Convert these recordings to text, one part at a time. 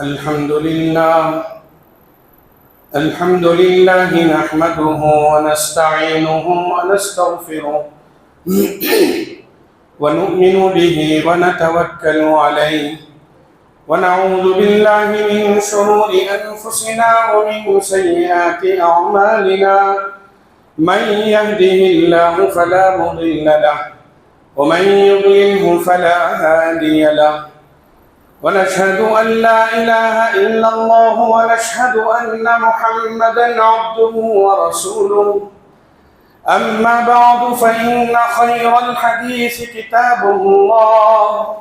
الحمد لله نحمده ونستعينه ونستغفره ونؤمن به ونتوكل عليه ونعوذ بالله من شرور أنفسنا ومن سيئات أعمالنا من يهده الله فلا مضل له ومن يضلله فلا هادي له ونشهد أن لا إله إلا الله ونشهد أن محمدا عبده ورسوله أما بعد فإن خير الحديث كتاب الله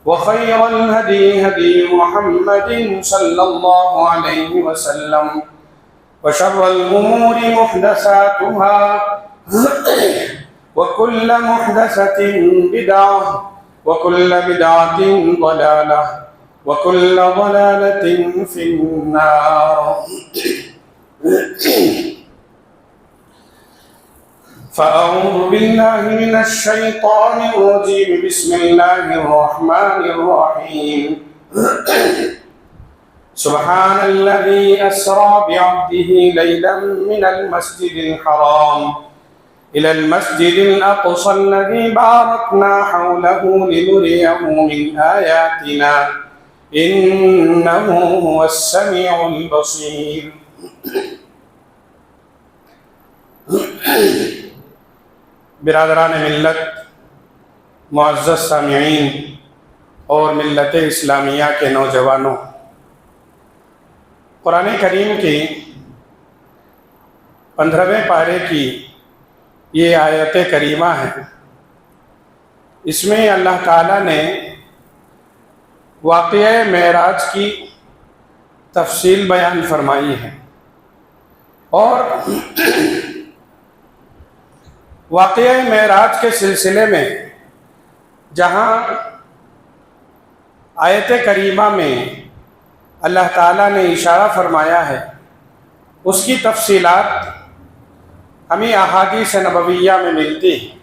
وخير الهدي هدي محمد صلى الله عليه وسلم وشر الأمور محدثاتها وكل محدثة بدعة وكل بدعة ضلالة وكل ضلالة في النار فأعوذ بالله من الشيطان الرجيم بسم الله الرحمن الرحيم سبحان الذي أسرى بعبده ليلا من المسجد الحرام إلى المسجد الأقصى الذي باركنا حوله لنريه من آياتنا إنه هو السميع البصير برادران ملت، معزز سامعین اور ملت اسلامیہ کے نوجوانوں، قرآن کریم کی 15ویں پارے کی یہ آیت کریمہ ہے۔ اس میں اللہ تعالیٰ نے واقعہ معراج کی تفصیل بیان فرمائی ہے، اور واقعہ معراج کے سلسلے میں جہاں آیت کریمہ میں اللہ تعالیٰ نے اشارہ فرمایا ہے، اس کی تفصیلات ہمیں احادیث نبویہ میں ملتی ہیں۔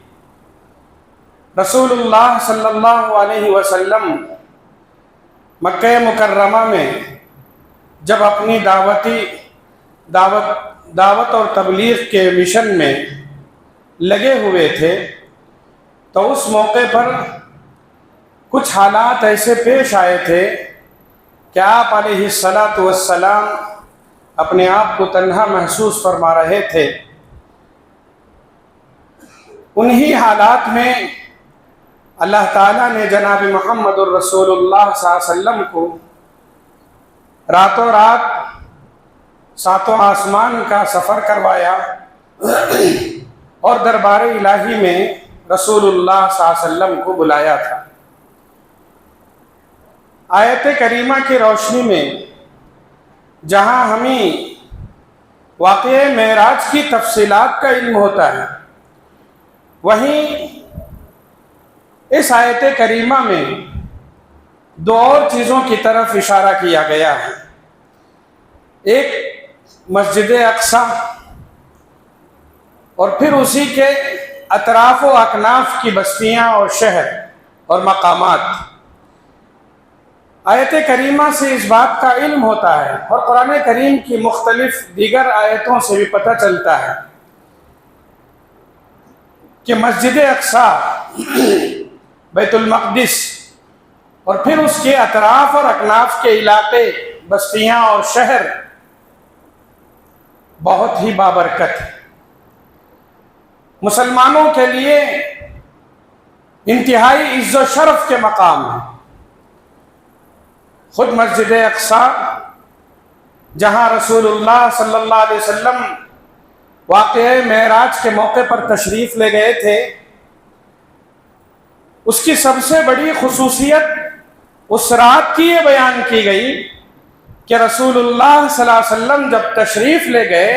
رسول اللہ صلی اللہ علیہ وسلم مکہ مکرمہ میں جب اپنی دعوت اور تبلیغ کے مشن میں لگے ہوئے تھے تو اس موقع پر کچھ حالات ایسے پیش آئے تھے کہ آپ علیہ السلام اپنے آپ کو تنہا محسوس فرما رہے تھے۔ انہی حالات میں اللہ تعالیٰ نے جناب محمد الرسول اللہ صلی اللہ علیہ وسلم کو راتوں رات 7 آسمان کا سفر کروایا اور دربار الہی میں رسول اللہ صلی اللہ علیہ وسلم کو بلایا تھا۔ آیت کریمہ کی روشنی میں جہاں ہمیں واقعہ معراج کی تفصیلات کا علم ہوتا ہے، وہیں اس آیت کریمہ میں 2 اور چیزوں کی طرف اشارہ کیا گیا ہے۔ ایک مسجد اقصی اور پھر اسی کے اطراف و اکناف کی بستیاں اور شہر اور مقامات۔ آیت کریمہ سے اس بات کا علم ہوتا ہے، اور قرآن کریم کی مختلف دیگر آیتوں سے بھی پتہ چلتا ہے کہ مسجد اقصی، بیت المقدس اور پھر اس کے اطراف اور اکناف کے علاقے، بستیاں اور شہر بہت ہی بابرکت ہے، مسلمانوں کے لیے انتہائی عز و شرف کے مقام ہے۔ خود مسجد اقصی جہاں رسول اللہ صلی اللہ علیہ وسلم واقعہ معراج کے موقع پر تشریف لے گئے تھے، اس کی سب سے بڑی خصوصیت اس رات کی یہ بیان کی گئی کہ رسول اللہ صلی اللہ علیہ وسلم جب تشریف لے گئے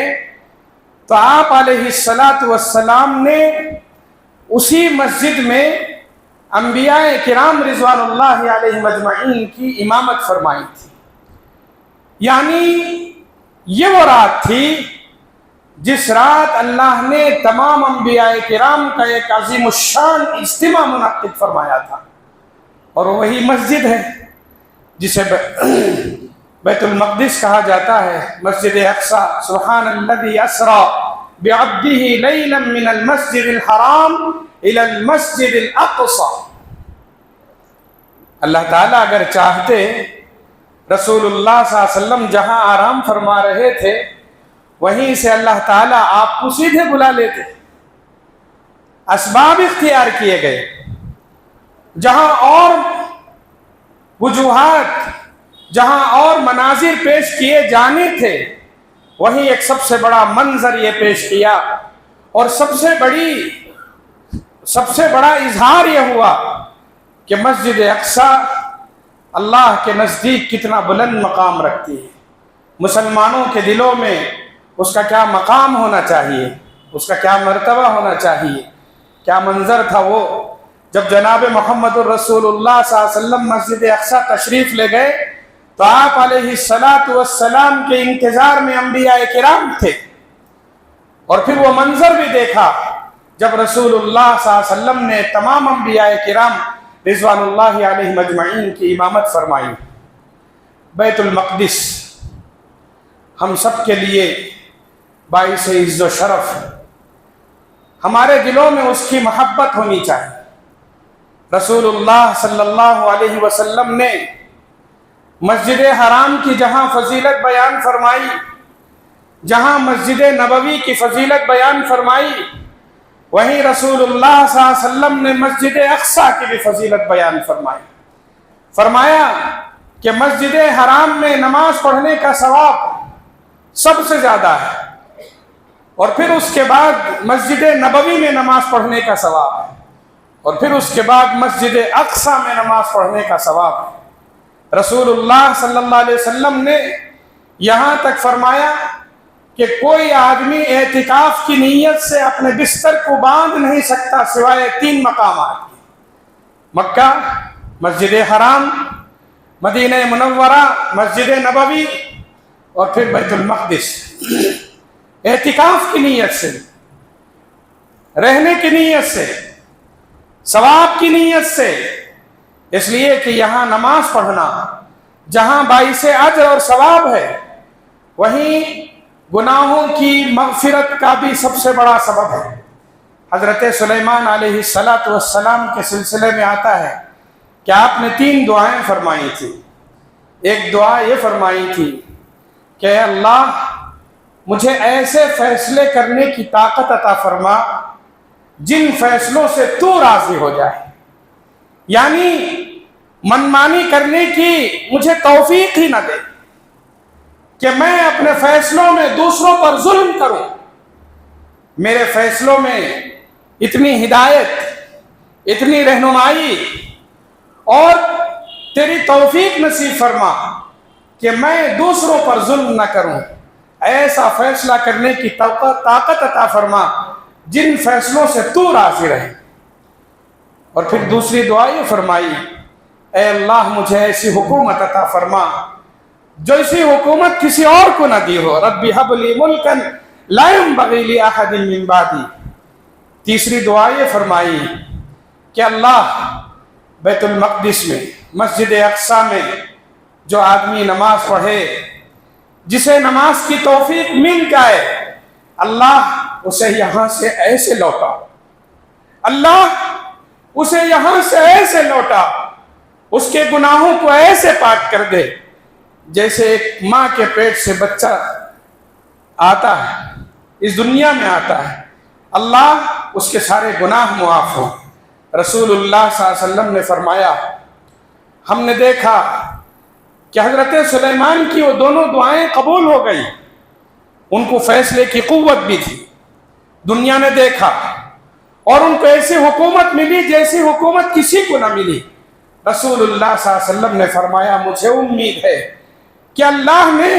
تو آپ علیہ السلام نے اسی مسجد میں انبیاء کرام رضوان اللہ علیہ مجمعین کی امامت فرمائی تھی۔ یعنی یہ وہ رات تھی جس رات اللہ نے تمام انبیاء کرام کا ایک عظیم الشان اجتماع منعقد فرمایا تھا، اور وہی مسجد ہے جسے بیت المقدس کہا جاتا ہے مسجد اقصی. سبحان الذی اسری بعبدہ لیلا من المسجد الحرام الی المسجد الاقصی. اللہ تعالیٰ اگر چاہتے رسول اللہ صلی اللہ علیہ وسلم جہاں آرام فرما رہے تھے وہیں سے اللہ تعالیٰ آپ کو سیدھے بلا لیتے. اسباب اختیار کیے گئے. جہاں اور وجوہات، جہاں اور مناظر پیش کیے جانے تھے وہیں ایک سب سے بڑا منظر یہ پیش کیا، اور سب سے بڑا اظہار یہ ہوا کہ مسجد اقصی اللہ کے نزدیک کتنا بلند مقام رکھتی ہے. مسلمانوں کے دلوں میں اس کا کیا مقام ہونا چاہیے، اس کا کیا مرتبہ ہونا چاہیے. کیا منظر تھا وہ جب جناب محمد الرسول اللہ صلی اللہ علیہ وسلم مسجد اقصی تشریف لے گئے تو آپ علیہ السلام کے انتظار میں انبیاء کرام تھے. اور پھر وہ منظر بھی دیکھا جب رسول اللہ صلی اللہ علیہ وسلم نے تمام انبیاء کرام رضوان اللہ علیہم اجمعین کی امامت فرمائی. بیت المقدس ہم سب کے لیے باعث عز و شرف، ہمارے دلوں میں اس کی محبت ہونی چاہیے. رسول اللہ صلی اللہ علیہ وسلم نے مسجد حرام کی جہاں فضیلت بیان فرمائی، جہاں مسجد نبوی کی فضیلت بیان فرمائی، وہیں رسول اللہ صلی اللہ علیہ وسلم نے مسجد اقصی کی بھی فضیلت بیان فرمائی. فرمایا کہ مسجد حرام میں نماز پڑھنے کا ثواب سب سے زیادہ ہے، اور پھر اس کے بعد مسجد نبوی میں نماز پڑھنے کا ثواب ہے، اور پھر اس کے بعد مسجد اقصی میں نماز پڑھنے کا ثواب ہے. رسول اللہ صلی اللہ علیہ وسلم نے یہاں تک فرمایا کہ کوئی آدمی اعتکاف کی نیت سے اپنے بستر کو باندھ نہیں سکتا سوائے 3 مقامات کی: مکہ، مسجد حرام، مدینہ منورہ، مسجد نبوی، اور پھر بیت المقدس. اعتکاف کی نیت سے، رہنے کی نیت سے، ثواب کی نیت سے. اس لیے کہ یہاں نماز پڑھنا جہاں باعث اجر اور ثواب ہے وہیں گناہوں کی مغفرت کا بھی سب سے بڑا سبب ہے. حضرت سلیمان علیہ السلام کے سلسلے میں آتا ہے کہ آپ نے 3 دعائیں فرمائی تھی. ایک دعا یہ فرمائی تھی کہ اے اللہ مجھے ایسے فیصلے کرنے کی طاقت عطا فرما جن فیصلوں سے تو راضی ہو جائے، یعنی منمانی کرنے کی مجھے توفیق ہی نہ دے کہ میں اپنے فیصلوں میں دوسروں پر ظلم کروں. میرے فیصلوں میں اتنی ہدایت، اتنی رہنمائی اور تیری توفیق نصیب فرما کہ میں دوسروں پر ظلم نہ کروں. ایسا فیصلہ کرنے کی طاقت عطا فرما جن فیصلوں سے تو راضی رہے. اور پھر دوسری دعا یہ فرمائی: اے اللہ مجھے ایسی حکومت عطا فرما جو ایسی حکومت کسی اور کو نہ دی ہو. رب ہب لی ملکا لا ينبغی لأحد من بعدی. تیسری دعا یہ فرمائی کہ اللہ بیت المقدس میں، مسجد اقصی میں جو آدمی نماز پڑھے، جسے نماز کی توفیق مل جائے، اللہ اسے یہاں سے ایسے لوٹا، اللہ اسے یہاں سے ایسے لوٹا، اس کے گناہوں کو ایسے پاک کر دے جیسے ایک ماں کے پیٹ سے بچہ آتا ہے، اس دنیا میں آتا ہے، اللہ اس کے سارے گناہ معاف ہوں. رسول اللہ صلی اللہ علیہ وسلم نے فرمایا، ہم نے دیکھا کہ حضرت سلیمان کی وہ دونوں دعائیں قبول ہو گئی، ان کو فیصلے کی قوت بھی تھی. دنیا نے دیکھا اور ان کو ایسی حکومت ملی جیسی حکومت کسی کو نہ ملی. رسول اللہ صلی اللہ علیہ وسلم نے فرمایا مجھے امید ہے کہ اللہ نے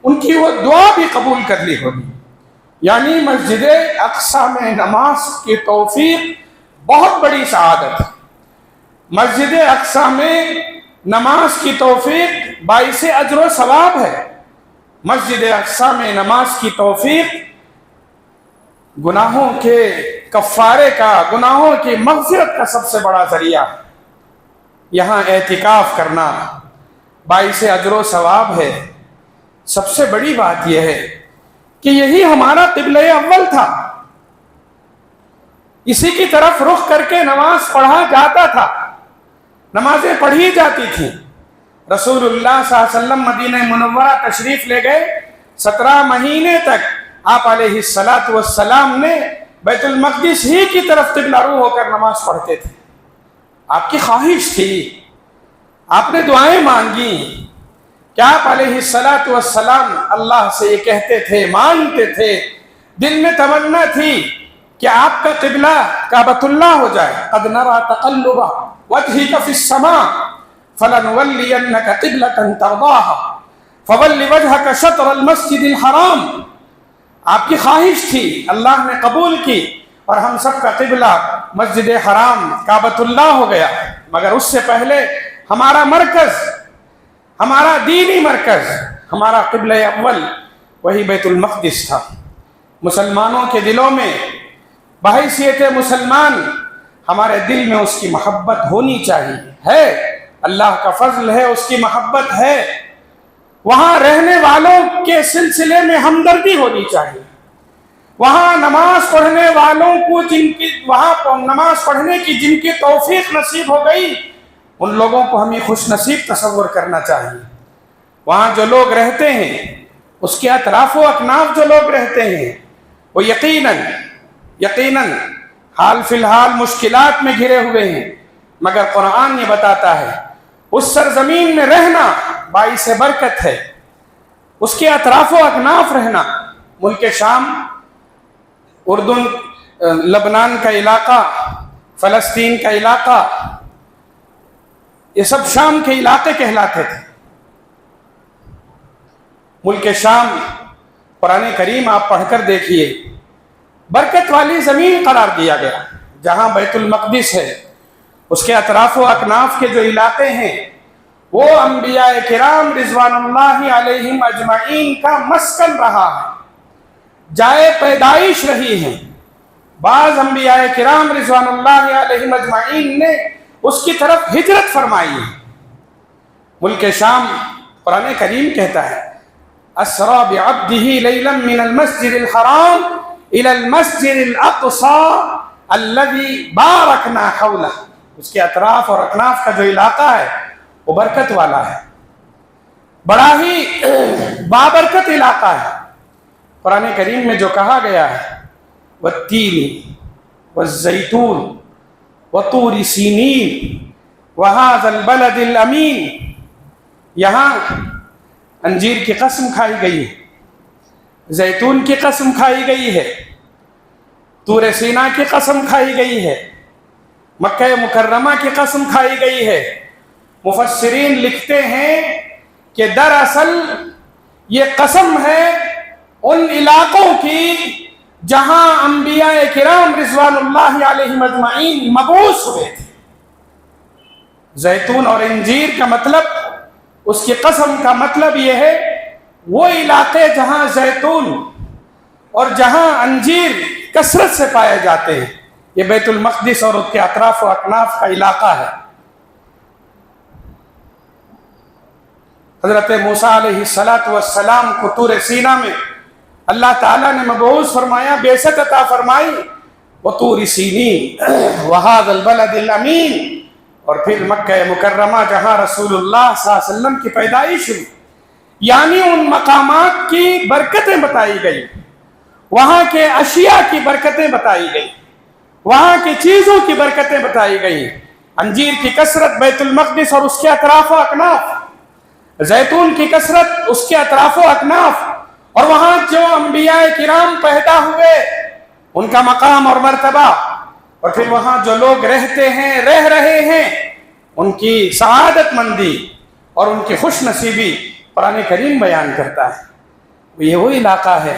ان کی وہ دعا بھی قبول کر لی ہوگی. یعنی مسجد اقصی میں نماز کی توفیق بہت بڑی سعادت ہے. مسجد اقصی میں نماز کی توفیق باعث اجر و ثواب ہے. مسجد اقصی میں نماز کی توفیق گناہوں کے کفارے کا، گناہوں کی مغفرت کا سب سے بڑا ذریعہ. یہاں اعتکاف کرنا، باعث اجر و ثواب ہے۔ سب سے بڑی بات یہ ہے کہ یہی ہمارا قبلہ اول تھا، اسی کی طرف رخ کر کے نماز پڑھا جاتا تھا، نمازیں پڑھی جاتی تھیں۔ رسول اللہ صلی اللہ علیہ وسلم مدینہ منورہ تشریف لے گئے، 17 مہینے تک آپ علیہ السلام نے بیت المقدس ہی کی طرف قبلہ رو ہو کر نماز پڑھتے تھے۔ آپ کی خواہش تھی، آپ نے دعائیں مانگی کہ آپ علیہ السلام اللہ سے یہ کہتے تھے، مانگتے تھے، دل میں تمنا تھی کہ آپ کا قبلہ کعبۃ اللہ ہو جائے۔ قد نرى تقلب وجهك في السماء فلنولينك قبلة ترضاها فول وجهك شطر المسجد الحرام۔ آپ کی خواہش تھی، اللہ نے قبول کی، اور ہم سب کا قبلہ مسجد حرام کعبۃ اللہ ہو گیا۔ مگر اس سے پہلے ہمارا مرکز، ہمارا دینی مرکز، ہمارا قبلہ اول وہی بیت المقدس تھا۔ مسلمانوں کے دلوں میں بحیثیت مسلمان ہمارے دل میں اس کی محبت ہونی چاہیے، ہے، اللہ کا فضل ہے، اس کی محبت ہے۔ وہاں رہنے والوں کے سلسلے میں ہمدردی ہونی چاہیے۔ وہاں نماز پڑھنے والوں کو وہاں نماز پڑھنے کی جن کی توفیق نصیب ہو گئی، ان لوگوں کو ہمیں خوش نصیب تصور کرنا چاہیے۔ وہاں جو لوگ رہتے ہیں، اس کے اطراف و اکناف جو لوگ رہتے ہیں، وہ یقیناً حال فی الحال مشکلات میں گھرے ہوئے ہیں، مگر قرآن یہ بتاتا ہے اس سرزمین میں رہنا باعث برکت ہے، اس کے اطراف و اکناف رہنا۔ ملک شام، اردن، لبنان کا علاقہ، فلسطین کا علاقہ، یہ سب شام کے علاقے کہلاتے تھے۔ ملک شام قرآن کریم آپ پڑھ کر دیکھیے، برکت والی زمین قرار دیا گیا۔ جہاں بیت المقدس ہے، اس کے اطراف و اکناف کے جو علاقے ہیں، وہ انبیاء کرام رضوان اللہ علیہم اجمعین کا مسکن رہا ہے، جائے پیدائش رہی ہیں۔ بعض انبیاء کرام رضوان اللہ علیہم اجمعین نے اس کی طرف ہجرت فرمائی ہے۔ ملک شام، قرآن کریم کہتا ہے اسریٰ بعبدہ لیلا من المسجد الحرام الى المسجد الاقصى الذي بارکنا حولہ۔ اس کے اطراف اور اکناف کا جو علاقہ ہے وہ برکت والا ہے، بڑا ہی بابرکت علاقہ ہے۔ قرآن کریم میں جو کہا گیا ہے والتین والزیتون وطور سینین وہذا البلد الامین، یہاں انجیر کی قسم کھائی گئی ہے، زیتون کی قسم کھائی گئی ہے، طور سینا کی قسم کھائی گئی ہے، مکہ مکرمہ کی قسم کھائی گئی ہے۔ مفسرین لکھتے ہیں کہ دراصل یہ قسم ہے ان علاقوں کی جہاں انبیاء کرام رضوان اللہ علیہم اجمعین مبعوث ہوئے تھے۔ زیتون اور انجیر کا مطلب، اس کی قسم کا مطلب یہ ہے وہ علاقے جہاں زیتون اور جہاں انجیر کثرت سے پائے جاتے ہیں، یہ بیت المقدس اور اس کے اطراف و اکناف کا علاقہ ہے۔ حضرت موسیٰ علیہ السلام کو طور سینا میں اللہ تعالیٰ نے مبعوث فرمایا، بعثت عطا فرمائی، وطور سینین وہذا البلد الامین، اور پھر مکہ مکرمہ جہاں رسول اللہ صلی اللہ علیہ وسلم کی پیدائش ہوئی۔ یعنی ان مقامات کی برکتیں بتائی گئی، وہاں کے اشیاء کی برکتیں بتائی گئی، وہاں کی چیزوں کی برکتیں بتائی گئی۔ انجیر کی کثرت بیت المقدس اور اس کے اطراف و اکناف، زیتون کی کثرت اس کے اطراف و اکناف، اور وہاں جو انبیاء کرام پیدا ہوئے ان کا مقام اور مرتبہ، اور پھر وہاں جو لوگ رہتے ہیں، رہ رہے ہیں، ان کی سعادت مندی اور ان کی خوش نصیبی قرآن کریم بیان کرتا ہے۔ یہ وہ علاقہ ہے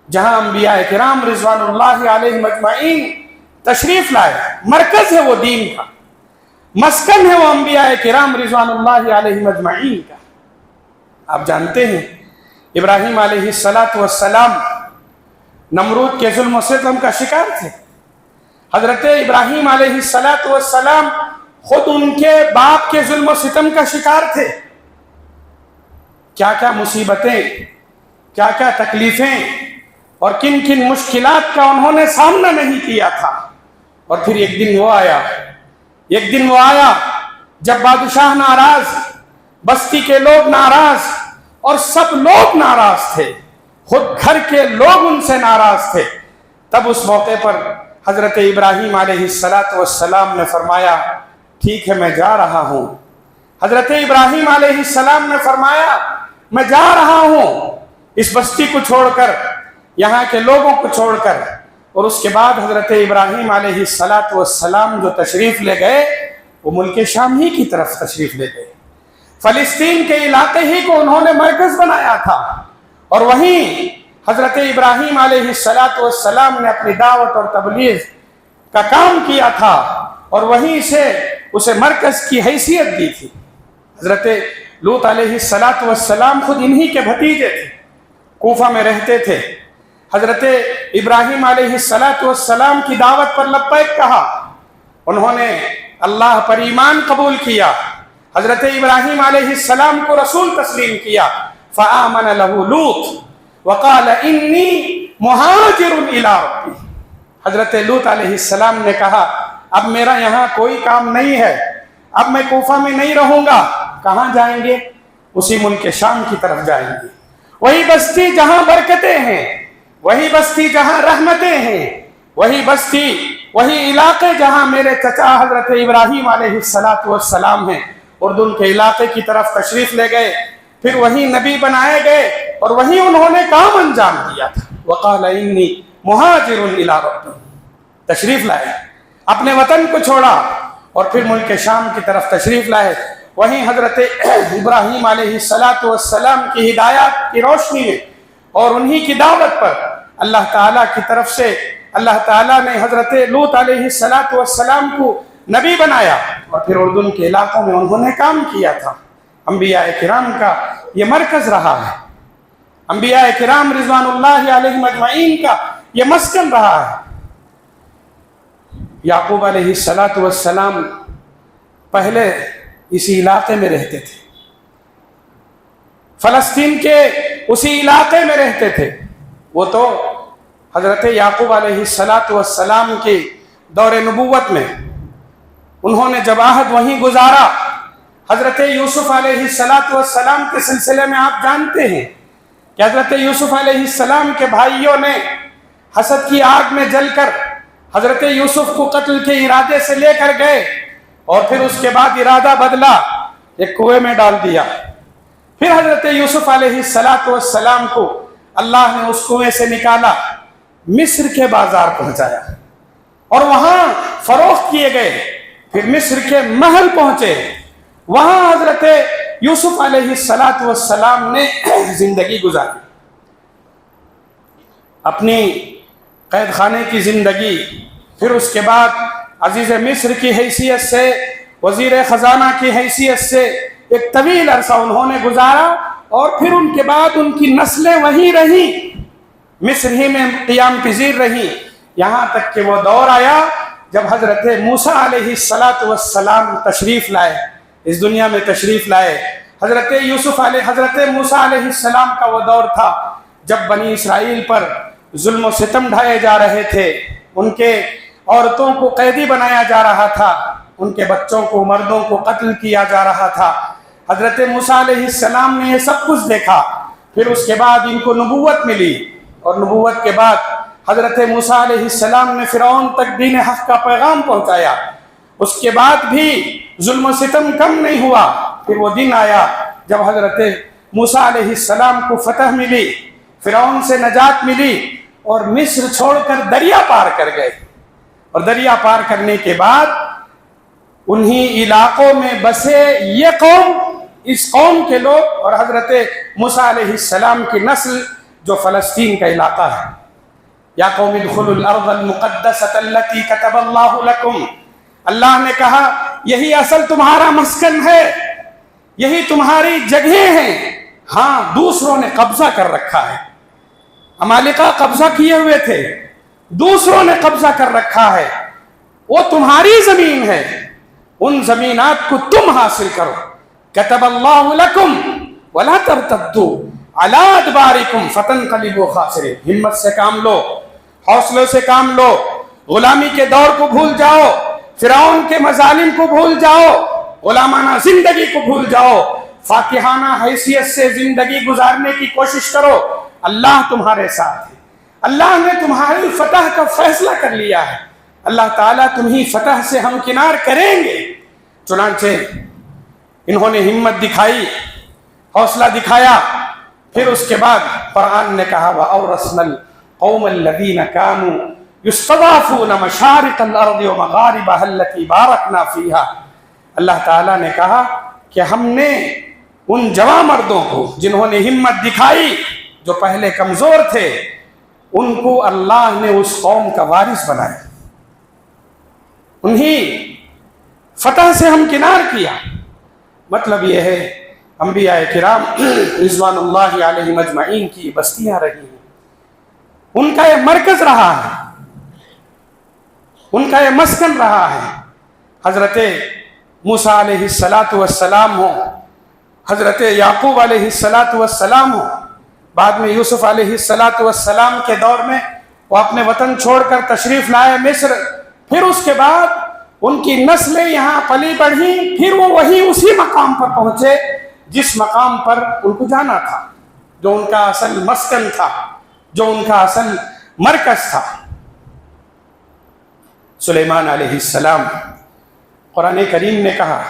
جہاں انبیاء کرام رضوان اللہ علیہ مجمعین تشریف لائے، مرکز ہے وہ دین کا، مسکن ہے وہ انبیاء کرام رضوان اللہ علیہ مجمعین کا۔ آپ جانتے ہیں ابراہیم علیہ السلام نمرود کے ظلم و ستم کا شکار تھے۔ حضرت ابراہیم علیہ السلام خود ان کے باپ کے ظلم و ستم کا شکار تھے۔ کیا کیا مصیبتیں، کیا کیا تکلیفیں اور کن کن مشکلات کا انہوں نے سامنا نہیں کیا تھا۔ اور پھر ایک دن وہ آیا جب بادشاہ ناراض، بستی کے لوگ ناراض اور سب لوگ ناراض تھے، خود گھر کے لوگ ان سے ناراض تھے۔ تب اس موقع پر حضرت ابراہیم علیہ السلام نے فرمایا ٹھیک ہے میں جا رہا ہوں۔ حضرت ابراہیم علیہ السلام نے فرمایا میں جا رہا ہوں اس بستی کو چھوڑ کر، یہاں کے لوگوں کو چھوڑ کر۔ اور اس کے بعد حضرت ابراہیم علیہ السلام جو تشریف لے گئے وہ ملک شام ہی کی طرف تشریف لے گئے، فلسطین کے علاقے ہی کو انہوں نے مرکز بنایا تھا، اور وہیں حضرت ابراہیم علیہ السلام نے اپنی دعوت اور تبلیغ کا کام کیا تھا، اور وہیں سے اسے مرکز کی حیثیت دی تھی۔ حضرت لوط علیہ السلام خود انہی کے بھتیجے تھے، کوفہ میں رہتے تھے۔ حضرت ابراہیم علیہ السلام کی دعوت پر لبیک کہا، انہوں نے اللہ پر ایمان قبول کیا، حضرت ابراہیم علیہ السلام کو رسول تسلیم کیا۔ فآمن له لوط وقال انی مہاجر الی ربی۔ حضرت لوط علیہ السلام نے کہا اب میرا یہاں کوئی کام نہیں ہے، اب میں کوفہ میں نہیں رہوں گا۔ کہاں جائیں گے؟ اسی ملک شام کی طرف جائیں گے، وہی بستی جہاں برکتیں ہیں، وہی بستی جہاں رحمتیں ہیں، وہی بستی، وہی علاقے جہاں میرے چچا حضرت ابراہیم علیہ السلام ہیں۔ اردن کے علاقے کی طرف تشریف لے گئے، پھر وہیں نبی بنائے گئے اور وہیں انہوں نے کام انجام دیا تھا۔ وقال انی مہاجر الی ربی، تشریف لائے، اپنے وطن کو چھوڑا اور پھر ملک شام کی طرف تشریف لائے۔ وہیں حضرت ابراہیم علیہ السلام کی ہدایات کی روشنی میں اور انہی کی دعوت پر اللہ تعالیٰ کی طرف سے اللہ تعالیٰ نے حضرت لوط علیہ السلام کو نبی بنایا، اور پھر اردن کے علاقوں میں انہوں نے کام کیا تھا۔ انبیاء کرام کا یہ مرکز رہا ہے، انبیاء کرام رضوان اللہ علیہم اجمعین کا یہ مسکن رہا ہے۔ یعقوب علیہ السلام پہلے اسی علاقے میں رہتے تھے، فلسطین کے اسی علاقے میں رہتے تھے۔ وہ تو حضرت یعقوب علیہ السلام کی دور نبوت میں انہوں نے جب عہد وہیں گزارا۔ حضرت یوسف علیہ السلام کے سلسلے میں آپ جانتے ہیں کہ حضرت یوسف علیہ السلام کے بھائیوں نے حسد کی آگ میں جل کر حضرت یوسف کو قتل کے ارادے سے لے کر گئے، اور پھر اس کے بعد ارادہ بدلا، ایک کنویں میں ڈال دیا۔ پھر حضرت یوسف علیہ السلام کو اللہ نے اس کنویں سے نکالا، مصر کے بازار پہنچایا اور وہاں فروخت کیے گئے۔ پھر مصر کے محل پہنچے، وہاں حضرت یوسف علیہ السلام نے زندگی گزاری، اپنی قید خانے کی زندگی۔ پھر اس کے بعد عزیز مصر کی حیثیت سے، وزیر خزانہ کی حیثیت سے ایک طویل عرصہ انہوں نے گزارا، اور پھر ان کے بعد ان کی نسلیں وہیں رہیں، مصر ہی میں قیام پذیر رہیں، یہاں تک کہ وہ دور آیا جب حضرت موسیٰ علیہ السلام تشریف لائے، اس دنیا میں تشریف لائے۔ حضرت موسیٰ علیہ السلام کا وہ دور تھا جب بنی اسرائیل پر ظلم و ستم ڈھائے جا رہے تھے، ان کے عورتوں کو قیدی بنایا جا رہا تھا، ان کے بچوں کو، مردوں کو قتل کیا جا رہا تھا۔ حضرت موسیٰ علیہ السلام نے یہ سب کچھ دیکھا۔ پھر اس کے بعد ان کو نبوت ملی، اور نبوت کے بعد حضرت موسیٰ علیہ السلام نے فرعون تک دین حق کا پیغام پہنچایا۔ اس کے بعد بھی ظلم و ستم کم نہیں ہوا۔ پھر وہ دن آیا جب حضرت موسیٰ علیہ السلام کو فتح ملی، فرعون سے نجات ملی، اور مصر چھوڑ کر دریا پار کر گئے۔ اور دریا پار کرنے کے بعد انہی علاقوں میں بسے یہ قوم، اس قوم کے لوگ اور حضرت موسیٰ علیہ السلام کی نسل جو فلسطین کا علاقہ ہے۔ یا قوم ادخلوا الارض المقدسۃ التي كتب اللہ لکم، اللہ نے کہا یہی اصل تمہارا مسکن ہے، یہی تمہاری جگہیں ہیں۔ ہاں دوسروں نے قبضہ کر رکھا ہے، عمالقہ قبضہ کیے ہوئے تھے، دوسروں نے قبضہ کر رکھا ہے، وہ تمہاری زمین ہے، ان زمینات کو تم حاصل کرو۔ کتب اللہ لکم، ولا ترتدوا علی ادبارکم فتنقلبوا خاسرین. ہمت سے کام لو، حوصلے سے کام لو، غلامی کے دور کو بھول جاؤ، فرعون کے مظالم کو بھول جاؤ، غلامانہ زندگی کو بھول جاؤ، فاتحانہ حیثیت سے زندگی گزارنے کی کوشش کرو. اللہ تمہارے ساتھ ہے، اللہ نے تمہاری فتح کا فیصلہ کر لیا ہے، اللہ تعالیٰ تمہیں فتح سے ہمکنار کریں گے. چنانچہ انہوں نے ہمت دکھائی، حوصلہ دکھایا. پھر اس کے بعد قرآن نے کہا وَأَوْرَثْنَا الْقَوْمَ الَّذِينَ كَانُوا يُسْتَضْعَفُونَ مَشَارِقَ الْأَرْضِ وَمَغَارِبَهَا الَّتِي بَارَكْنَا فِيهَا. اللہ تعالیٰ نے کہا کہ ہم نے ان جوان مردوں کو جنہوں نے ہمت دکھائی، جو پہلے کمزور تھے، ان کو اللہ نے اس قوم کا وارث بنایا، انہیں فتح سے ہمکنار کیا. مطلب یہ ہے انبیاء کرام رضوان اللہ علیہم اجمعین کی بستیاں رہی ہیں، ان کا یہ مرکز رہا ہے، ان کا یہ مسکن رہا ہے. حضرت موسیٰ علیہ السلام ہو، حضرت یعقوب علیہ السلام ہو، بعد میں یوسف علیہ السلام کے دور میں وہ اپنے وطن چھوڑ کر تشریف لائے مصر. پھر اس کے بعد ان کی نسلیں یہاں پلی بڑھی، پھر وہ وہی اسی مقام پر پہنچے جس مقام پر ان کو جانا تھا، جو ان کا اصل مسکن تھا، جو ان کا اصل مرکز تھا. سلیمان علیہ السلام، قرآن کریم نے کہا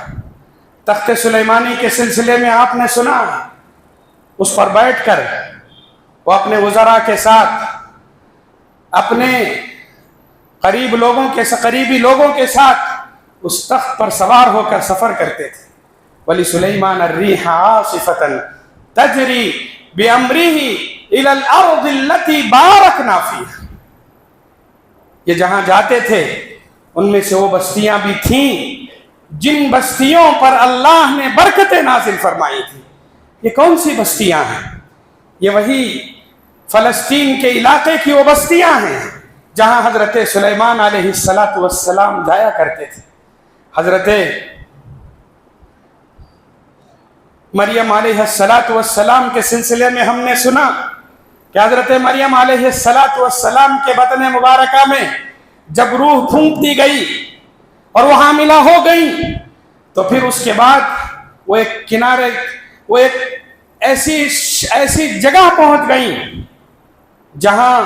تخت سلیمانی کے سلسلے میں آپ نے سنا، اس پر بیٹھ کر وہ اپنے وزراء کے ساتھ، اپنے قریبی لوگوں کے ساتھ اس تخت پر سوار ہو کر سفر کرتے تھے. وَلِسُلَيْمَانَ الرِّيحَ عَاصِفَةً تَجْرِي بِأَمْرِهِ إِلَى الْأَرْضِ الَّتِي بَارَكْنَا فِيهَا. یہ جہاں جاتے تھے ان میں سے وہ بستیاں بھی تھیں جن بستیوں پر اللہ نے برکتیں نازل فرمائی تھی. یہ کون سی بستیاں ہیں؟ یہ وہی فلسطین کے علاقے کی وہ بستیاں ہیں جہاں حضرت سلیمان علیہ السلام جایا کرتے تھے. حضرت مریم علیہ السلام کے سلسلے میں ہم نے سنا کہ حضرت مریم علیہ السلام کے بطن مبارکہ میں جب روح پھونک دی گئی اور وہ حاملہ ہو گئی تو پھر اس کے بعد وہ ایک ایسی جگہ پہنچ گئی جہاں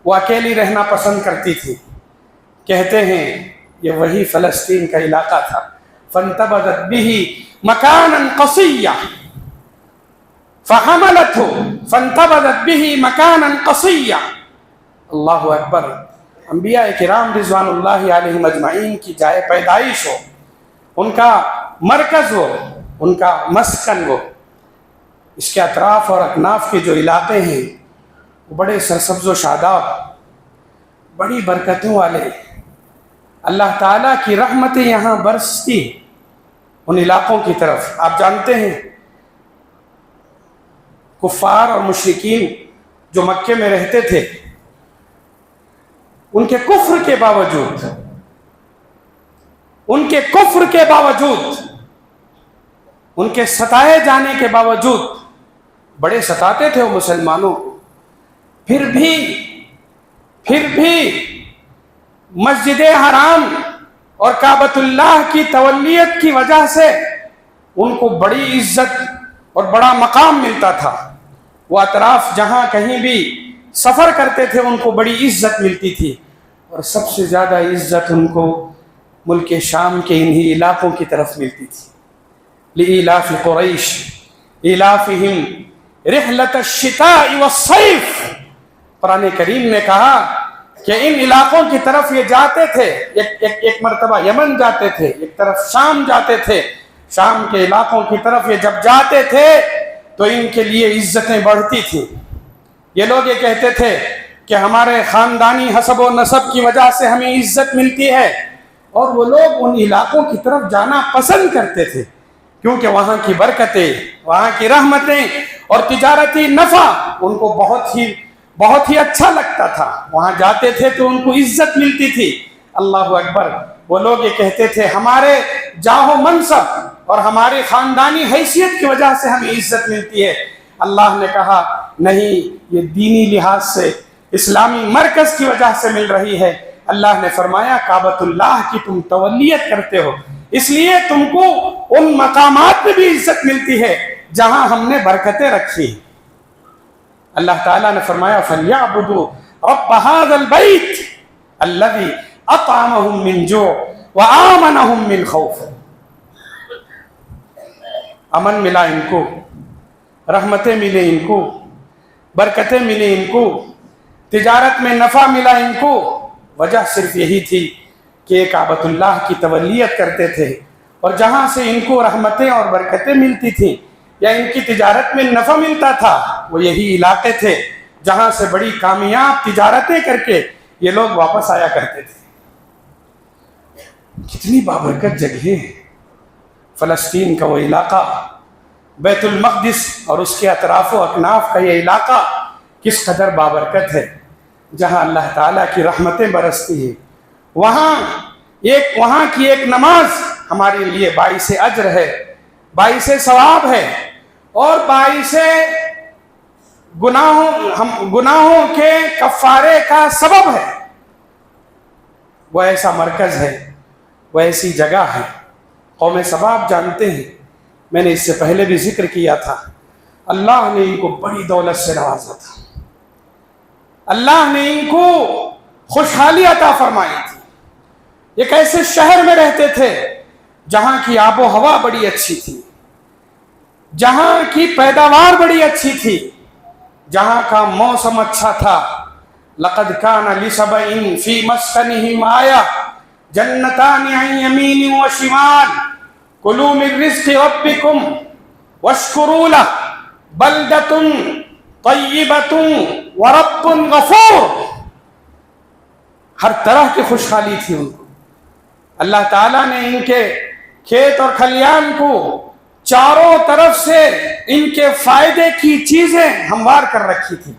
وہ اکیلی رہنا پسند کرتی تھی. کہتے ہیں یہ وہی فلسطین کا علاقہ تھا. فانتبذت به مکانا قصیا فحملته فانتبذت به مکانا قصیا. اللہ اکبر. انبیاء کرام رضوان اللہ علیہم اجمعین کی جائے پیدائش ہو، ان کا مرکز ہو، ان کا مسکن ہو، اس کے اطراف اور اکناف کے جو علاقے ہیں وہ بڑے سرسبز و شاداب، بڑی برکتوں والے. اللہ تعالیٰ کی رحمتیں یہاں برستی ان علاقوں کی طرف. آپ جانتے ہیں کفار اور مشرکین جو مکے میں رہتے تھے، ان کے کفر کے باوجود، ان کے ستائے جانے کے باوجود، بڑے ستاتے تھے وہ مسلمانوں کو، پھر بھی مسجد حرام اور کعبۃ اللہ کی تولیت کی وجہ سے ان کو بڑی عزت اور بڑا مقام ملتا تھا. وہ اطراف جہاں کہیں بھی سفر کرتے تھے ان کو بڑی عزت ملتی تھی، اور سب سے زیادہ عزت ان کو ملک شام کے انہی علاقوں کی طرف ملتی تھی. لإلاف قریش إلافہم رحلۃ الشتاء والصیف. قرآن کریم نے کہا کہ ان علاقوں کی طرف یہ جاتے تھے، ایک مرتبہ یمن جاتے تھے، ایک طرف شام جاتے تھے. شام کے علاقوں کی طرف یہ جب جاتے تھے تو ان کے لیے عزتیں بڑھتی تھیں. یہ لوگ یہ کہتے تھے کہ ہمارے خاندانی حسب و نسب کی وجہ سے ہمیں عزت ملتی ہے، اور وہ لوگ ان علاقوں کی طرف جانا پسند کرتے تھے کیونکہ وہاں کی برکتیں، وہاں کی رحمتیں اور تجارتی نفع ان کو بہت ہی اچھا لگتا تھا. وہاں جاتے تھے تو ان کو عزت ملتی تھی. اللہ اکبر. وہ لوگ یہ کہتے تھے ہمارے جاہ و منصب اور ہماری خاندانی حیثیت کی وجہ سے ہمیں عزت ملتی ہے. اللہ نے کہا نہیں، یہ دینی لحاظ سے اسلامی مرکز کی وجہ سے مل رہی ہے. اللہ نے فرمایا کعبۃ اللہ کی تم تولیت کرتے ہو، اس لیے تم کو ان مقامات میں بھی عزت ملتی ہے جہاں ہم نے برکتیں رکھی. اللہ تعالیٰ نے فرمایا فَلْيَعْبُدُوا رَبَّ هَذَا الْبَيْتِ الَّذِي أَطْعَمَهُم مِّن جُوعٍ وَآمَنَهُم مِّن خَوْفٍ. امن ملا ان کو، رحمتیں ملے ان کو، برکتیں ملے ان کو، تجارت میں نفع ملا ان کو. وجہ صرف یہی تھی کہ کعبۃ اللہ کی تولیت کرتے تھے، اور جہاں سے ان کو رحمتیں اور برکتیں ملتی تھیں یا ان کی تجارت میں نفع ملتا تھا وہ یہی علاقے تھے جہاں سے بڑی کامیاب تجارتیں کر کے یہ لوگ واپس آیا کرتے تھے. کتنی بابرکت جگہ ہے فلسطین کا وہ علاقہ، بیت المقدس اور اس کے اطراف و اکناف کا یہ علاقہ کس قدر بابرکت ہے، جہاں اللہ تعالیٰ کی رحمتیں برستی ہیں. وہاں کی ایک نماز ہمارے لیے باعث اجر ہے، باعث ثواب ہے، اور باعث گناہوں کے کفارے کا سبب ہے. وہ ایسا مرکز ہے، وہ ایسی جگہ ہے. قوم سبا آپ جانتے ہیں، میں نے اس سے پہلے بھی ذکر کیا تھا، اللہ نے ان کو بڑی دولت سے نوازا تھا، اللہ نے ان کو خوشحالی عطا فرمائی تھی. ایک ایسے شہر میں رہتے تھے جہاں کی آب و ہوا بڑی اچھی تھی، جہاں کی پیداوار بڑی اچھی تھی، جہاں کا موسم اچھا تھا. لقد کان لسبع فی مسکنہم آیہ جنتان عن یمین و شمال کلوا من رزق ربکم واشکروا لہ بلدۃ طیبۃ ورب غفور. ہر طرح کی خوشحالی تھی ان کو. اللہ تعالیٰ نے ان کے کھیت اور کھلیان کو چاروں طرف سے ان کے فائدے کی چیزیں ہموار کر رکھی تھی.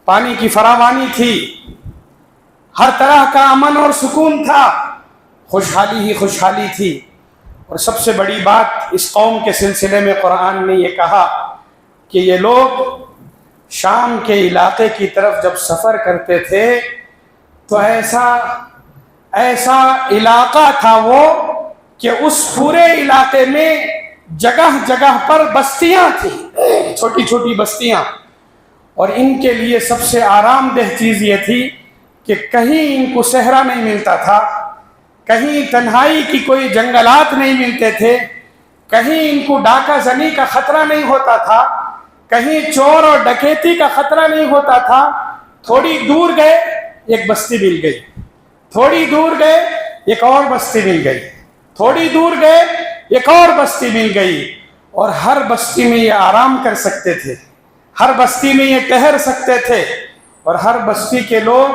پانی کی فراوانی تھی، ہر طرح کا امن اور سکون تھا، خوشحالی ہی خوشحالی تھی. اور سب سے بڑی بات اس قوم کے سلسلے میں قرآن نے یہ کہا کہ یہ لوگ شام کے علاقے کی طرف جب سفر کرتے تھے تو ایسا علاقہ تھا وہ کہ اس پورے علاقے میں جگہ جگہ پر بستیاں تھیں، چھوٹی چھوٹی بستیاں. اور ان کے لیے سب سے آرام دہ چیز یہ تھی کہ کہیں ان کو صحرا نہیں ملتا تھا، کہیں تنہائی کی کوئی جنگلات نہیں ملتے تھے، کہیں ان کو ڈاکہ زنی کا خطرہ نہیں ہوتا تھا، کہیں چور اور ڈکیتی کا خطرہ نہیں ہوتا تھا. تھوڑی دور گئے ایک بستی مل گئی، تھوڑی دور گئے ایک اور بستی مل گئی، تھوڑی دور گئے ایک اور بستی مل گئی. اور ہر بستی میں یہ آرام کر سکتے تھے، ہر بستی میں یہ ٹہر سکتے تھے، اور ہر بستی کے لوگ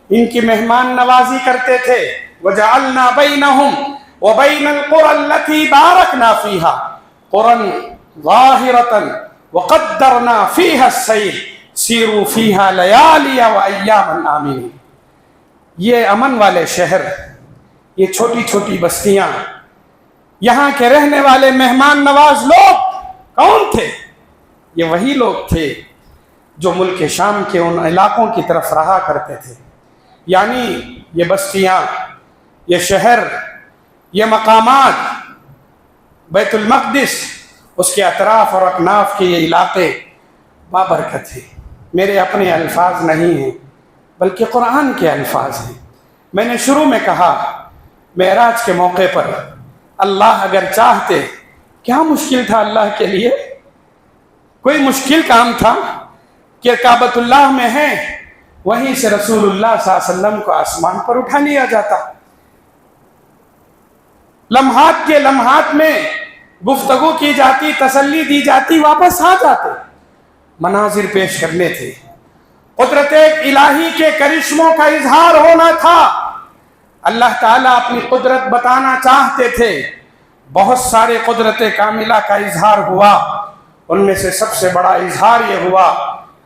ان کی مہمان نوازی کرتے تھے. وَجَعَلْنَا بَيْنَهُمْ وَبَيْنَ الْقُرَى الَّتِي بَارَكْنَا فِيهَا قُرًى ظَاهِرَةً وَقَدَّرْنَا فِيهَا السَّيْرَ سِيرُوا فِيهَا لَيَالِيَ وَأَيَّامًا آمِنِينَ. یہ امن والے شہر، یہ چھوٹی چھوٹی بستیاں، یہاں کے رہنے والے مہمان نواز لوگ کون تھے؟ یہ وہی لوگ تھے جو ملک شام کے ان علاقوں کی طرف رہا کرتے تھے. یعنی یہ بستیاں، یہ شہر، یہ مقامات، بیت المقدس، اس کے اطراف اور اکناف کے یہ علاقے بابرکت ہیں. میرے اپنے الفاظ نہیں ہیں بلکہ قرآن کے الفاظ ہیں. میں نے شروع میں کہا معراج کے موقع پر اللہ اگر چاہتے، کیا مشکل تھا اللہ کے لیے؟ کوئی مشکل کام تھا کہ کعبۃ اللہ میں ہے، وہیں سے رسول اللہ صلی اللہ علیہ وسلم کو آسمان پر اٹھا لیا جاتا، لمحات کے لمحات میں گفتگو کی جاتی، تسلی دی جاتی، واپس آ جاتے. مناظر پیش کرنے تھے، قدرت الہی کے کرشموں کا اظہار ہونا تھا. اللہ تعالیٰ اپنی قدرت بتانا چاہتے تھے. بہت سارے قدرت کاملہ کا اظہار ہوا، ان میں سے سب سے بڑا اظہار یہ ہوا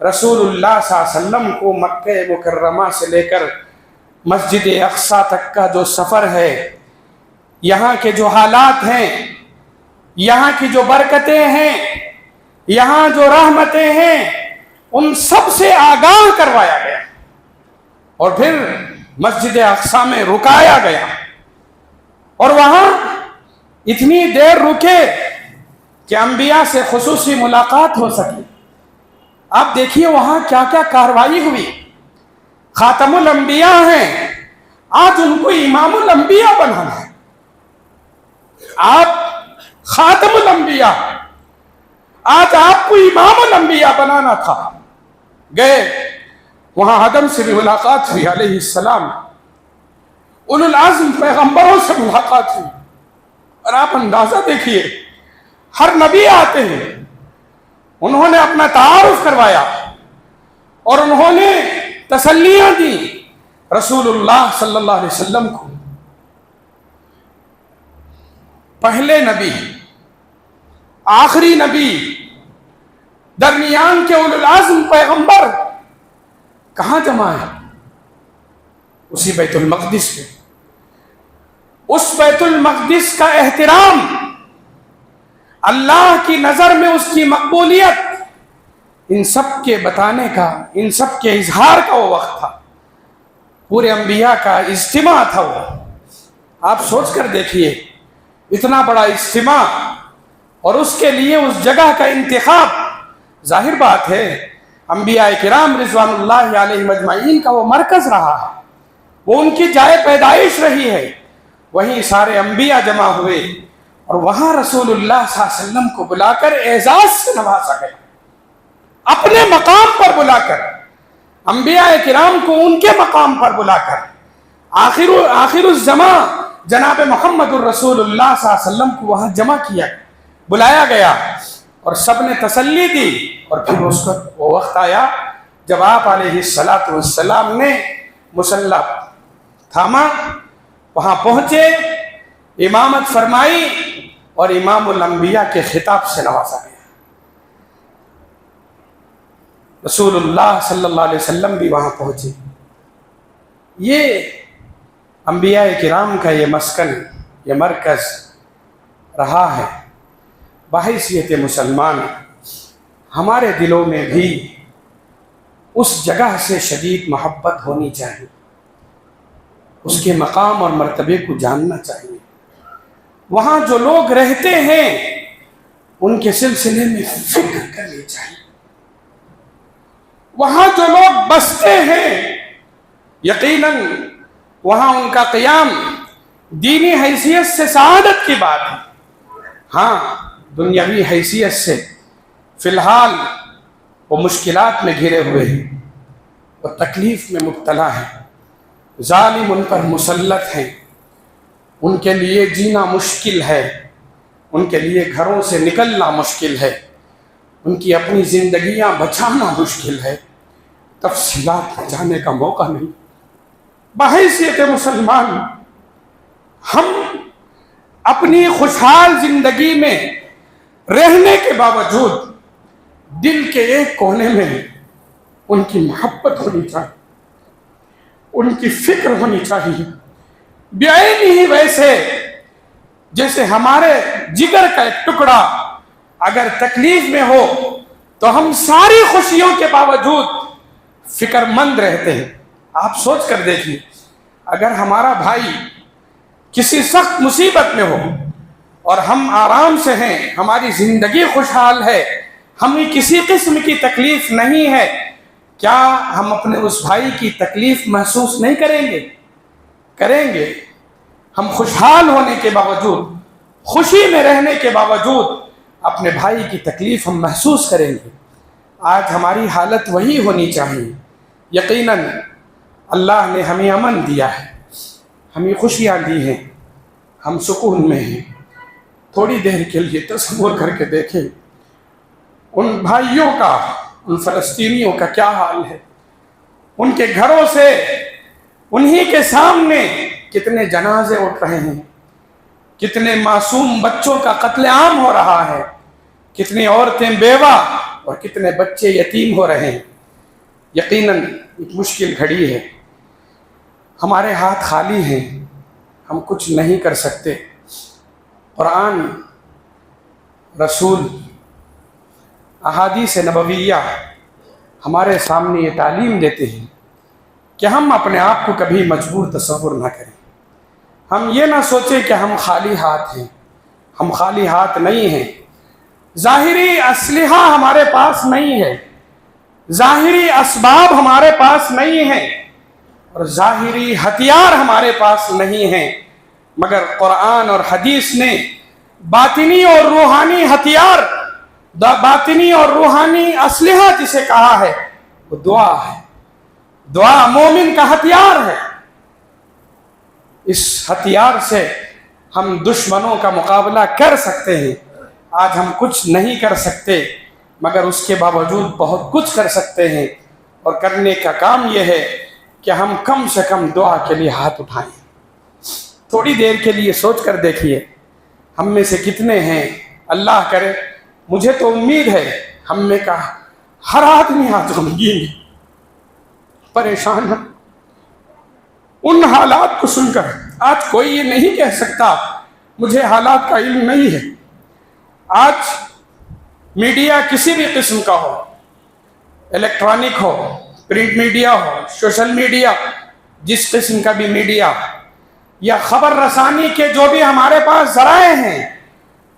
رسول اللہ صلی اللہ علیہ وسلم کو مکہ مکرمہ سے لے کر مسجد اقصیٰ تک کا جو سفر ہے، یہاں کے جو حالات ہیں، یہاں کی جو برکتیں ہیں، یہاں جو رحمتیں ہیں، ان سب سے آگاہ کروایا گیا اور پھر مسجد اقصی میں رکایا گیا اور وہاں اتنی دیر رکے کہ انبیاء سے خصوصی ملاقات ہو سکی۔ آپ دیکھیے وہاں کیا کیا کارروائی ہوئی۔ خاتم الانبیاء ہیں، آج ان کو امام الانبیاء بنانا ہے۔ آپ خاتم الانبیاء، آج آپ کو امام الانبیاء بنانا تھا۔ گئے وہاں آدم سے بھی ملاقات ہوئی علیہ السلام، اولو العزم پیغمبروں سے ملاقات ہوئی، اور آپ اندازہ دیکھیے ہر نبی آتے ہیں، انہوں نے اپنا تعارف کروایا اور انہوں نے تسلیاں دی رسول اللہ صلی اللہ علیہ وسلم کو۔ پہلے نبی، آخری نبی، درمیان کے اولو العزم پیغمبر کہاں جمع ہے؟ اسی بیت المقدس میں۔ اس بیت المقدس کا احترام، اللہ کی نظر میں اس کی مقبولیت، ان سب کے بتانے کا، ان سب کے اظہار کا وہ وقت تھا۔ پورے انبیاء کا اجتماع تھا وہ۔ آپ سوچ کر دیکھیے، اتنا بڑا اجتماع اور اس کے لیے اس جگہ کا انتخاب، ظاہر بات ہے انبیاء کرام رضوان اللہ علیہم اجمعین کا وہ مرکز رہا ہے، وہ ان کی جائے پیدائش رہی ہے۔ وہیں سارے انبیاء جمع ہوئے اور وہاں رسول اللہ صلی اللہ علیہ وسلم کو بلا کر اعزاز سے نوازا گیا، اپنے مقام پر بلا کر، انبیاء کرام کو ان کے مقام پر بلا کر، آخر الزمان جناب محمد الرسول اللہ صلی اللہ علیہ وسلم کو وہاں جمع کیا، بلایا گیا اور سب نے تسلی دی۔ اور پھر اس کا وہ وقت آیا جب آپ علیہ السلام نے مصلی تھاما، وہاں پہنچے، امامت فرمائی اور امام الانبیاء کے خطاب سے نوازا گیا۔ رسول اللہ صلی اللہ علیہ وسلم بھی وہاں پہنچے۔ یہ انبیاء کرام کا یہ مسکن، یہ مرکز رہا ہے۔ بحیثیت مسلمان ہمارے دلوں میں بھی اس جگہ سے شدید محبت ہونی چاہیے، اس کے مقام اور مرتبے کو جاننا چاہیے۔ وہاں جو لوگ رہتے ہیں ان کے سلسلے میں فکر کرنی چاہیے۔ وہاں جو لوگ بستے ہیں یقیناً وہاں ان کا قیام دینی حیثیت سے سعادت کی بات ہے۔ ہاں دنیاوی حیثیت سے فی الحال وہ مشکلات میں گھرے ہوئے ہیں، وہ تکلیف میں مبتلا ہیں، ظالم ان پر مسلط ہیں، ان کے لیے جینا مشکل ہے، ان کے لیے گھروں سے نکلنا مشکل ہے، ان کی اپنی زندگیاں بچانا مشکل ہے۔ تفصیلات میں جانے کا موقع نہیں۔ بحیثیت مسلمان ہم اپنی خوشحال زندگی میں رہنے کے باوجود دل کے ایک کونے میں ان کی محبت ہونی چاہیے، ان کی فکر ہونی چاہیے، بعین ہی ویسے جیسے ہمارے جگر کا ایک ٹکڑا اگر تکلیف میں ہو تو ہم ساری خوشیوں کے باوجود فکر مند رہتے ہیں۔ آپ سوچ کر دیکھیے، اگر ہمارا بھائی کسی سخت مصیبت میں ہو اور ہم آرام سے ہیں، ہماری زندگی خوشحال ہے، ہمیں کسی قسم کی تکلیف نہیں ہے، کیا ہم اپنے اس بھائی کی تکلیف محسوس نہیں کریں گے؟ کریں گے۔ ہم خوشحال ہونے کے باوجود، خوشی میں رہنے کے باوجود اپنے بھائی کی تکلیف ہم محسوس کریں گے۔ آج ہماری حالت وہی ہونی چاہیے۔ یقیناً اللہ نے ہمیں امن دیا ہے، ہمیں خوشیاں دی ہیں، ہم سکون میں ہیں۔ تھوڑی دیر کے لیے تصور کر کے دیکھیں ان بھائیوں کا، ان فلسطینیوں کا کیا حال ہے۔ ان کے گھروں سے انہی کے سامنے کتنے جنازے اٹھ رہے ہیں، کتنے معصوم بچوں کا قتل عام ہو رہا ہے، کتنی عورتیں بیوہ اور کتنے بچے یتیم ہو رہے ہیں۔ یقیناً ایک مشکل گھڑی ہے، ہمارے ہاتھ خالی ہیں، ہم کچھ نہیں کر سکتے۔ قرآن، رسول، احادیث نبویہ ہمارے سامنے یہ تعلیم دیتے ہیں کہ ہم اپنے آپ کو کبھی مجبور تصور نہ کریں. ہم یہ نہ سوچیں کہ ہم خالی ہاتھ ہیں. ہم خالی ہاتھ نہیں ہیں. ظاہری اسلحہ ہمارے پاس نہیں ہے، ظاہری اسباب ہمارے پاس نہیں ہیں، اور ظاہری ہتھیار ہمارے پاس نہیں ہیں، مگر قرآن اور حدیث نے باطنی اور روحانی ہتھیار، باطنی اور روحانی اسلحہ جسے کہا ہے وہ دعا ہے. دعا مومن کا ہتھیار ہے. اس ہتھیار سے ہم دشمنوں کا مقابلہ کر سکتے ہیں. آج ہم کچھ نہیں کر سکتے، مگر اس کے باوجود بہت کچھ کر سکتے ہیں، اور کرنے کا کام یہ ہے کہ ہم کم سے کم دعا کے لیے ہاتھ اٹھائیں. تھوڑی دیر کے لیے سوچ کر دیکھیے ہم میں سے کتنے ہیں، اللہ کرے، مجھے تو امید ہے ہم میں کا ہر آدمی آج غمگین ہے، پریشان ہے. ان حالات کو سن کر آج کوئی یہ نہیں کہہ سکتا مجھے حالات کا علم نہیں ہے. آج میڈیا کسی بھی قسم کا ہو، الیکٹرانک ہو، پرنٹ میڈیا ہو، سوشل میڈیا، جس قسم کا بھی میڈیا یا خبر رسانی کے جو بھی ہمارے پاس ذرائع ہیں،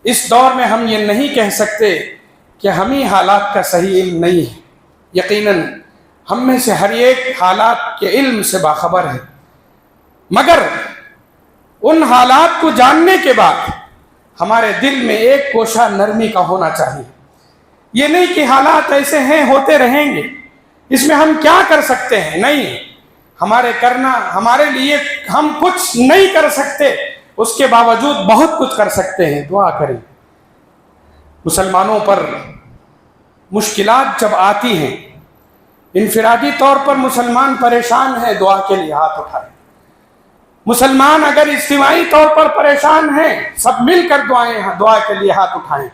اس دور میں ہم یہ نہیں کہہ سکتے کہ ہمیں حالات کا صحیح علم نہیں ہے. یقیناً ہم میں سے ہر ایک حالات کے علم سے باخبر ہے، مگر ان حالات کو جاننے کے بعد ہمارے دل میں ایک کوشہ نرمی کا ہونا چاہیے. یہ نہیں کہ حالات ایسے ہیں، ہوتے رہیں گے، اس میں ہم کیا کر سکتے ہیں. نہیں، ہمارے لیے ہم کچھ نہیں کر سکتے، اس کے باوجود بہت کچھ کر سکتے ہیں. دعا کریں. مسلمانوں پر مشکلات جب آتی ہیں، انفرادی طور پر مسلمان پریشان ہے، دعا کے لیے ہاتھ اٹھائیں. مسلمان اگر اجتماعی طور پر پریشان ہیں، سب مل کر دعا کے لیے ہاتھ اٹھائیں.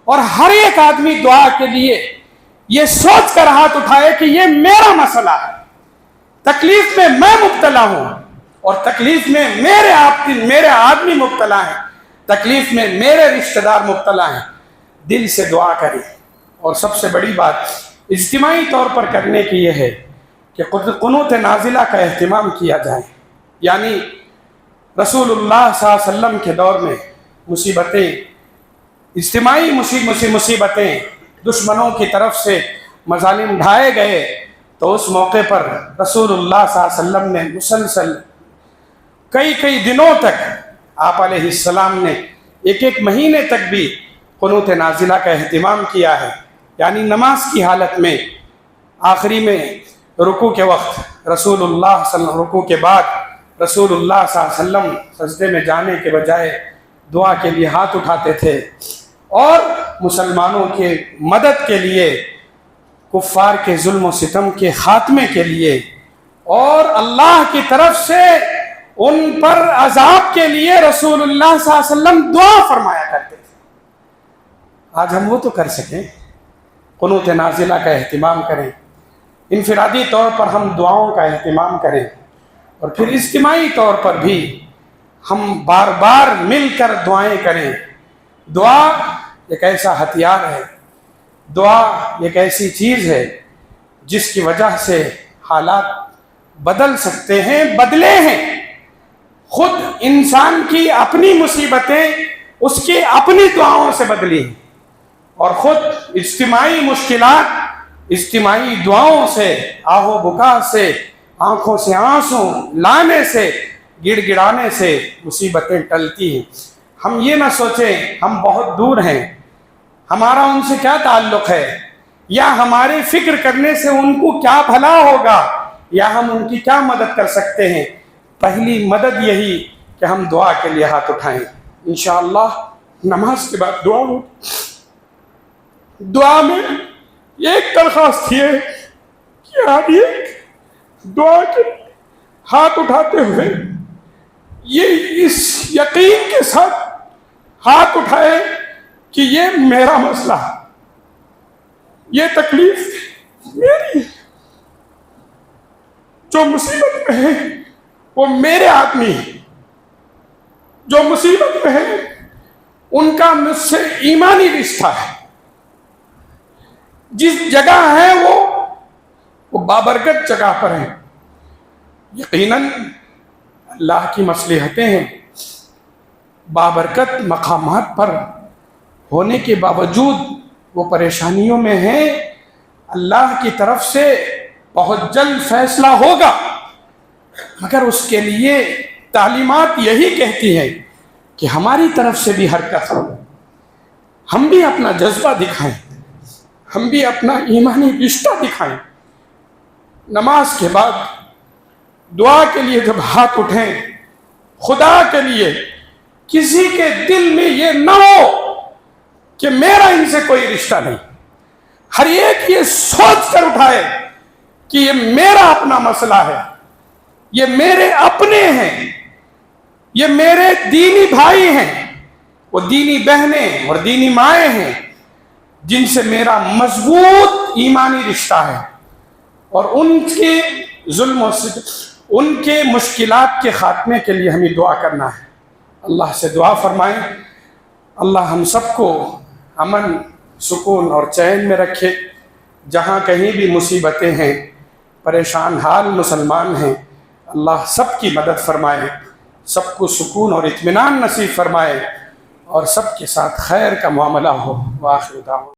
اور ہر ایک آدمی دعا کے لیے یہ سوچ کر ہاتھ اٹھائے کہ یہ میرا مسئلہ ہے، تکلیف میں میں مبتلا ہوں، اور تکلیف میں میرے آدمی مبتلا ہیں، تکلیف میں میرے رشتہ دار مبتلا ہیں. دل سے دعا کریں. اور سب سے بڑی بات اجتماعی طور پر کرنے کی یہ ہے کہ قنوت نازلہ کا اہتمام کیا جائے. یعنی رسول اللہ صلی اللہ علیہ وسلم کے دور میں مصیبتیں، اجتماعی مصیبتیں، دشمنوں کی طرف سے مظالم ڈھائے گئے، تو اس موقع پر رسول اللہ صلی اللہ علیہ وسلم نے مسلسل کئی دنوں تک آپ علیہ السلام نے ایک مہینے تک بھی قنوت نازلہ کا اہتمام کیا ہے. یعنی نماز کی حالت میں آخری میں رکوع کے وقت رکوع کے بعد رسول اللہ صلی اللہ علیہ وسلم سجدے میں جانے کے بجائے دعا کے لیے ہاتھ اٹھاتے تھے، اور مسلمانوں کے مدد کے لیے، کفار کے ظلم و ستم کے خاتمے کے لیے، اور اللہ کی طرف سے ان پر عذاب کے لیے رسول اللہ صلی اللہ علیہ وسلم دعا فرمایا کرتے تھے. آج ہم وہ تو کر سکیں، قنوت نازلہ کا اہتمام کریں، انفرادی طور پر ہم دعاؤں کا اہتمام کریں، اور پھر اجتماعی طور پر بھی ہم بار بار مل کر دعائیں کریں. دعا ایک ایسا ہتھیار ہے، دعا ایک ایسی چیز ہے جس کی وجہ سے حالات بدل سکتے ہیں، بدلے ہیں. خود انسان کی اپنی مصیبتیں اس کی اپنی دعاؤں سے بدلی ہیں، اور خود اجتماعی مشکلات اجتماعی دعاؤں سے، آہ و بکا سے، آنکھوں سے آنسو لانے سے، گڑ گڑانے سے مصیبتیں ٹلتی ہیں. ہم یہ نہ سوچیں ہم بہت دور ہیں، ہمارا ان سے کیا تعلق ہے، یا ہماری فکر کرنے سے ان کو کیا بھلا ہوگا، یا ہم ان کی کیا مدد کر سکتے ہیں. پہلی مدد یہی کہ ہم دعا کے لیے ہاتھ اٹھائیں. انشاءاللہ نماز کے بعد دعا میں ایک درخواست ہے کہ آپ یہ دعا کے ہاتھ اٹھاتے ہوئے یہ اس یقین کے ساتھ ہاتھ اٹھائے کہ یہ میرا مسئلہ ہے، یہ تکلیف میری ہے، جو مصیبت میں ہے وہ میرے آدمی ہے، جو مصیبت میں ہے ان کا مجھ سے ایمانی رشتہ ہے. جس جگہ ہے وہ بابرکت جگہ پر ہیں. یقیناً اللہ کی مصلحتیں ہیں. بابرکت مقامات پر ہونے کے باوجود وہ پریشانیوں میں ہیں. اللہ کی طرف سے بہت جلد فیصلہ ہوگا، مگر اس کے لیے تعلیمات یہی کہتی ہیں کہ ہماری طرف سے بھی حرکت ہو، ہم بھی اپنا جذبہ دکھائیں، ہم بھی اپنا ایمانی رشتہ دکھائیں. نماز کے بعد دعا کے لیے جب ہاتھ اٹھیں، خدا کے لیے کسی کے دل میں یہ نہ ہو کہ میرا ان سے کوئی رشتہ نہیں. ہر ایک یہ سوچ کر اٹھائے کہ یہ میرا اپنا مسئلہ ہے، یہ میرے اپنے ہیں، یہ میرے دینی بھائی ہیں، وہ دینی بہنیں اور دینی مائیں ہیں جن سے میرا مضبوط ایمانی رشتہ ہے. اور ان کے ظلم و ان کے مشکلات کے خاتمے کے لیے ہمیں دعا کرنا ہے. اللہ سے دعا فرمائیں اللہ ہم سب کو امن، سکون اور چین میں رکھے. جہاں کہیں بھی مصیبتیں ہیں، پریشان حال مسلمان ہیں، اللہ سب کی مدد فرمائے، سب کو سکون اور اطمینان نصیب فرمائے، اور سب کے ساتھ خیر کا معاملہ ہو. وآخر دعوانا